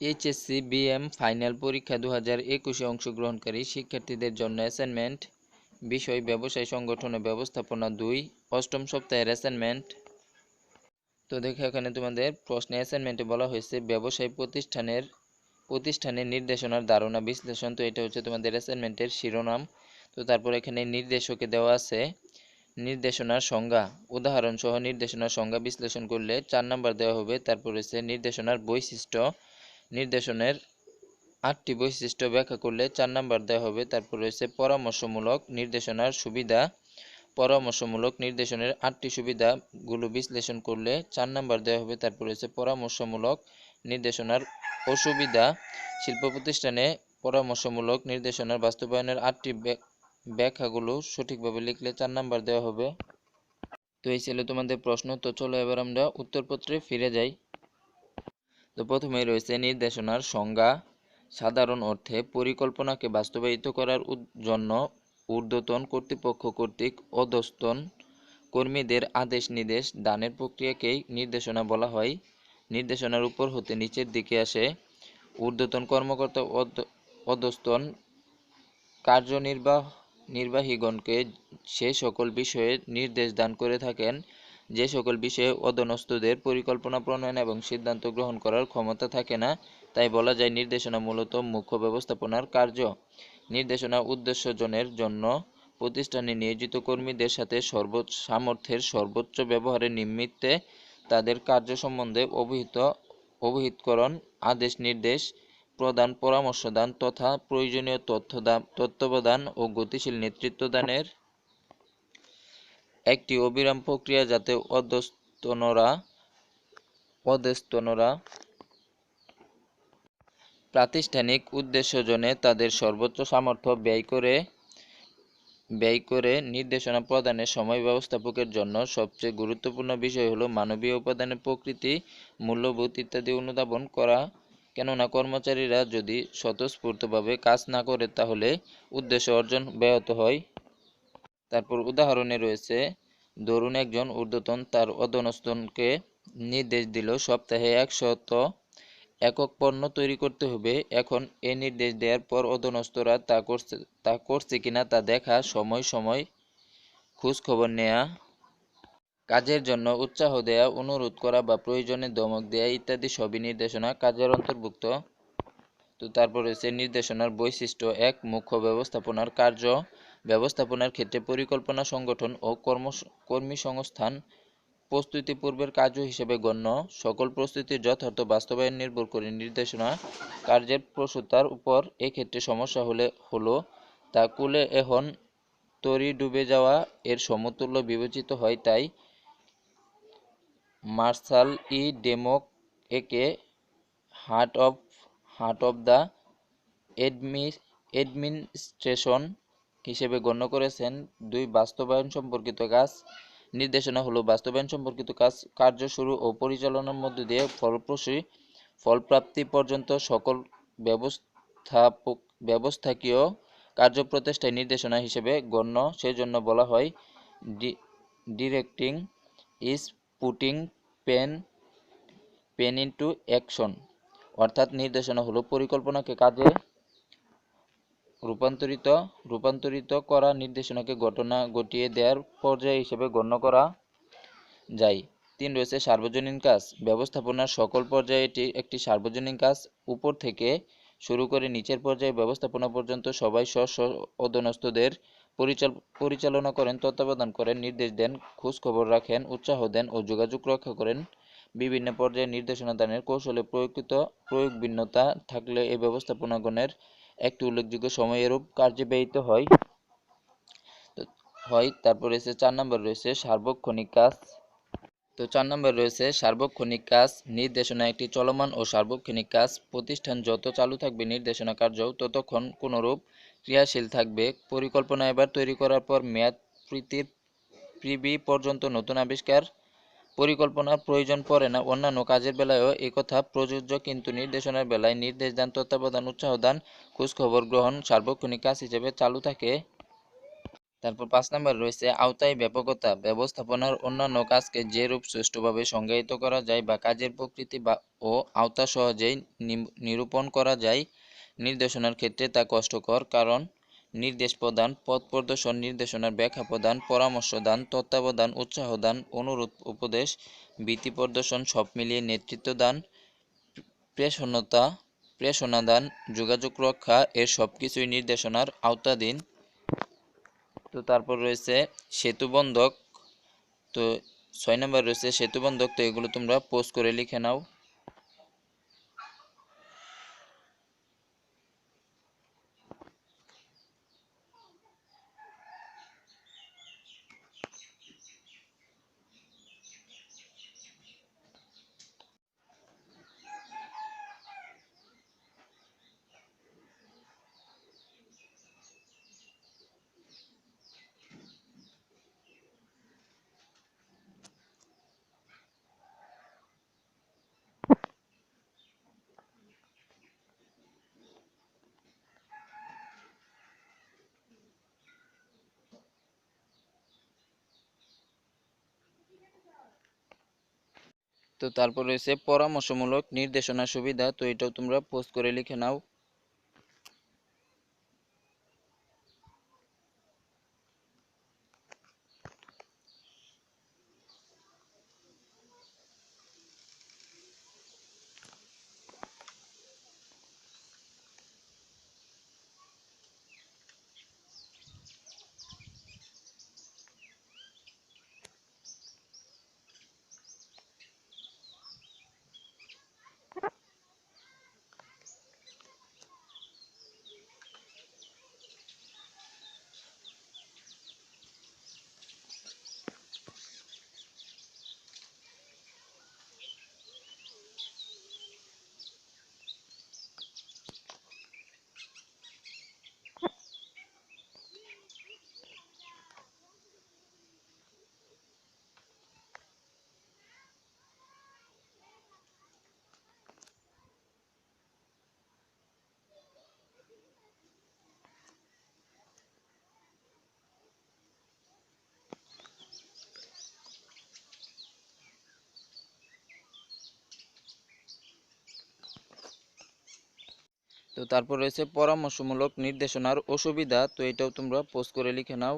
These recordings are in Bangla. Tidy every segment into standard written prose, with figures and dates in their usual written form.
এইচএসসি বিএম ফাইনাল পরীক্ষা 2021-এ অংশগ্রহণকারী শিক্ষার্থীদের জন্য অ্যাসাইনমেন্ট বিষয় ব্যবসায় সংগঠন ও ব্যবস্থাপনা 2 অষ্টম সপ্তাহের অ্যাসাইনমেন্ট। তো দেখো এখানে তোমাদের প্রশ্নে অ্যাসাইনমেন্টে বলা হয়েছে ব্যবসায় প্রতিষ্ঠানের নির্দেশনার ধারণা বিশ্লেষণ। তো এটা হচ্ছে তোমাদের অ্যাসাইনমেন্টের শিরোনাম। তো তারপর এখানে নির্দেশকে দেওয়া আছে নির্দেশনার সংজ্ঞা, উদাহরণ সহ নির্দেশনার সংজ্ঞা বিশ্লেষণ করলে 4 নাম্বার দেওয়া হবে। তারপর রয়েছে নির্দেশনার বৈশিষ্ট্য, নির্দেশনের 8টি বৈশিষ্ট্য ব্যাখ্যা করলে 4 নাম্বার দেওয়া হবে। তারপর রয়েছে পরামর্শমূলক নির্দেশনার সুবিধা, পরামর্শমূলক নির্দেশনের 8টি সুবিধাগুলো বিশ্লেষণ করলে 4 নাম্বার দেওয়া হবে। তারপর রয়েছে পরামর্শমূলক নির্দেশনার অসুবিধা, শিল্প প্রতিষ্ঠানে পরামর্শমূলক নির্দেশনার বাস্তবায়নের 8টি ব্যাখ্যাগুলো সঠিকভাবে লিখলে 4 নাম্বার দেওয়া হবে। তো এই ছিল তোমাদের প্রশ্ন। তো চলো এবার আমরা উত্তরপত্রে ফিরে যাই। তো প্রথমেই রয়েছে নির্দেশনার সংজ্ঞা। সাধারণ অর্থে পরিকল্পনাকে বাস্তবায়িত করার জন্য ঊর্ধ্বতন কর্তৃপক্ষ কর্তৃক অধস্তন কর্মীদের আদেশ নির্দেশ দানের প্রক্রিয়াকেই নির্দেশনা বলা হয়। নির্দেশনার উপর হতে নিচের দিকে আসে। ঊর্ধ্বতন কর্মকর্তা অধস্তন কার্যনির্বাহীগণকে সে সকল বিষয়ে নির্দেশ দান করে থাকেন যে সকল বিষয়ে অধস্তনদের পরিকল্পনা প্রণয়ন এবং সিদ্ধান্ত গ্রহণ করার ক্ষমতা থাকে না। তাই বলা যায় নির্দেশনা মূলত মুখ্য ব্যবস্থাপনার কার্য। নির্দেশনা উদ্দেশ্যজনের জন্য প্রতিষ্ঠানে নিয়োজিত কর্মীদের সাথে সামর্থ্যের সর্বোচ্চ ব্যবহারের নিমিত্তে তাদের কার্য সম্বন্ধে অবহিতকরণ, আদেশ নির্দেশ প্রদান, পরামর্শ দান তথা প্রয়োজনীয় তত্ত্বাবধান ও গতিশীল নেতৃত্ব দানের একটি অবিরাম প্রক্রিয়া, যাতে অধস্তনরা প্রাতিষ্ঠানিক উদ্দেশ্যজনে তাদের সর্বোচ্চ সামর্থ্য ব্যয় করে নির্দেশনা প্রদানের সময় ব্যবস্থাপকের জন্য সবচেয়ে গুরুত্বপূর্ণ বিষয় হলো মানবীয় উপাদানের প্রকৃতি, মূল্যবোধ ইত্যাদি অনুধাবন করা। কেননা কর্মচারীরা যদি স্বতঃস্ফূর্তভাবে কাজ না করে তাহলে উদ্দেশ্য অর্জন ব্যাহত হয়। তারপর উদাহরণে রয়েছে, ধরুন একজন ঊর্ধ্বতন তার অধস্তনকে নির্দেশ দিল সপ্তাহে 100 একক পণ্য তৈরি করতে হবে। এখন এই নির্দেশ দেওয়ার পর অধস্তনরা তা করছে কিনা তা দেখা, সময় সময় খোঁজ খবর নেয়া, কাজের জন্য উৎসাহ দেয়া, অনুরোধ করা বা প্রয়োজনে ধমক দেয়া ইত্যাদি সবই নির্দেশনা কাজের অন্তর্ভুক্ত। তো তারপর রয়েছে নির্দেশনার বৈশিষ্ট্য। 1. মুখ্য ব্যবস্থাপনার কার্য। ব্যবস্থাপনার ক্ষেত্রে পরিকল্পনা, সংগঠন ও কর্মীসংস্থান প্রস্তুতি পূর্বের কার্য হিসেবে গণ্য। সকল প্রস্তুতির যথার্থ বাস্তবায়ন নির্ভর করে নির্দেশনা কার্যের প্রসূতার উপর। এক্ষেত্রে সমস্যা হলো তা কূলে এখন তরি ডুবে যাওয়া এর সমতুল্য বিবেচিত হয়। তাই মার্শাল ডেমক একে হার্ট অফ দ্য এডমিনিস্ট্রেশন হিসেবে গণ্য করেছেন। 2. বাস্তবায়ন সম্পর্কিত কাজ। নির্দেশনা হলো বাস্তবায়ন সম্পর্কিত কার্য শুরু ও পরিচালনার মধ্য দিয়ে ফলপ্রাপ্তি পর্যন্ত সকল ব্যবস্থাকীয় কার্য প্রচেষ্টায় নির্দেশনা হিসেবে গণ্য। সেজন্য বলা হয় directing is putting pen into action. অর্থাৎ নির্দেশনা হলো পরিকল্পনাকে কাজে রূপান্তরিত করা। নির্দেশনাকে ঘটনা ঘটিয়ে দেওয়ার পর্যায় হিসেবে গণ্য করা যায়। 3. রয়েছে সার্বজনীন কাজ। ব্যবস্থাপনার সকল পর্যায়ে এটি একটি সার্বজনীন কাজ। উপর থেকে শুরু করে নিচের পর্যায়ে ব্যবস্থাপনা পর্যন্ত সবাই অধস্তনদের পরিচালনা করেন, তত্ত্বাবধান করেন, নির্দেশ দেন, খোঁজ খবর রাখেন, উৎসাহ দেন ও যোগাযোগ রক্ষা করেন। বিভিন্ন পর্যায়ে নির্দেশনা দানের কৌশলে প্রয়োগ ভিন্নতা থাকলে এই ব্যবস্থাপনাগণের একটি উল্লেখযোগ্য সময় এরূপ কার্যে ব্যয়িত হয়। তারপর রয়েছে 4 নম্বর রয়েছে সার্বক্ষণিক কাজ। তো 4 নম্বর রয়েছে সার্বক্ষণিক কাজ। নির্দেশনা একটি চলমান ও সার্বক্ষণিক কাজ। প্রতিষ্ঠান যত চালু থাকবে নির্দেশনা কার্য ততক্ষণ কোনরূপ ক্রিয়াশীল থাকবে। পরিকল্পনা এবার তৈরি করার পর মেয়াদ পৃথিবী পর্যন্ত নতুন আবিষ্কার পরিকল্পনার প্রয়োজন পড়ে না। অন্যান্য কাজের বেলায়ও একথা প্রযোজ্য, কিন্তু নির্দেশনার বেলায় নির্দেশ দান, তত্ত্বাবধান, উৎসাহ দান, খোঁজ খবর গ্রহণ সার্বক্ষণিক কাজ হিসেবে চালু থাকে। তারপর 5 নাম্বার রয়েছে আওতায় ব্যাপকতা, ব্যবস্থাপনার অন্যান্য কাজকে যেরূপ সুষ্ঠুভাবে সংজ্ঞায়িত করা যায় বা কাজের প্রকৃতি ও আওতা সহজেই নিরূপণ করা যায়, নির্দেশনার ক্ষেত্রে তা কষ্টকর, কারণ নির্দেশ প্রদান, পথ প্রদর্শন, নির্দেশনার ব্যাখ্যা প্রদান, পরামর্শ দান, তত্ত্বাবধান, উৎসাহ দান, অনুরোধ, উপদেশ, ভীতি প্রদর্শন সব মিলিয়ে নেতৃত্ব দান, প্রেষণা দান, যোগাযোগ রক্ষা এর সবকিছুই নির্দেশনার আওতাধীন। তো তারপর রয়েছে সেতুবন্ধক। তো 6 নাম্বার রয়েছে সেতুবন্ধক। তো এগুলো তোমরা পোস্ট করে লিখে নাও। তো তারপর রয়েছে পরামর্শমূলক নির্দেশনা সুবিধা। তো এটাও তোমরা পোস্ট করে লিখে নাও। তো তারপর রয়েছে পরামর্শমূলক নির্দেশনার অসুবিধা। তো এটাও তোমরা পোস্ট করে লিখে নাও।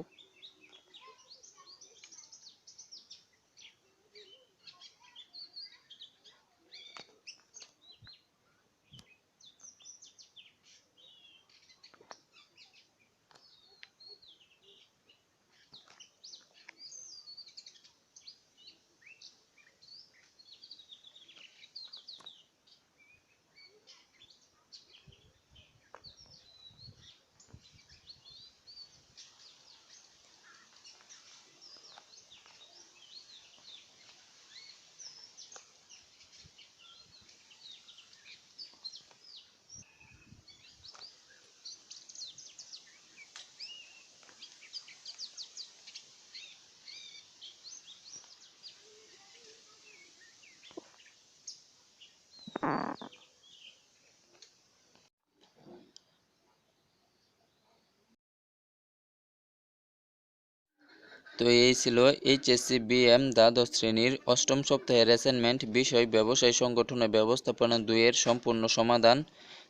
তো এই ছিল এইচএসসি বিএম দ্বাদশ শ্রেণীর অষ্টম সপ্তাহের অ্যাসাইনমেন্ট বিষয় ব্যবসায় সংগঠন ও ব্যবস্থাপনা 2 এর সম্পূর্ণ সমাধান।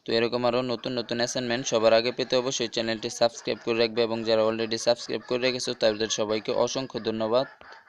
তো এরকম আরও নতুন নতুন অ্যাসাইনমেন্ট সবার আগে পেতে অবশ্যই চ্যানেলটি সাবস্ক্রাইব করে রাখবে, এবং যারা অলরেডি সাবস্ক্রাইব করে রেখেছো তাদের সবাইকে অসংখ্য ধন্যবাদ।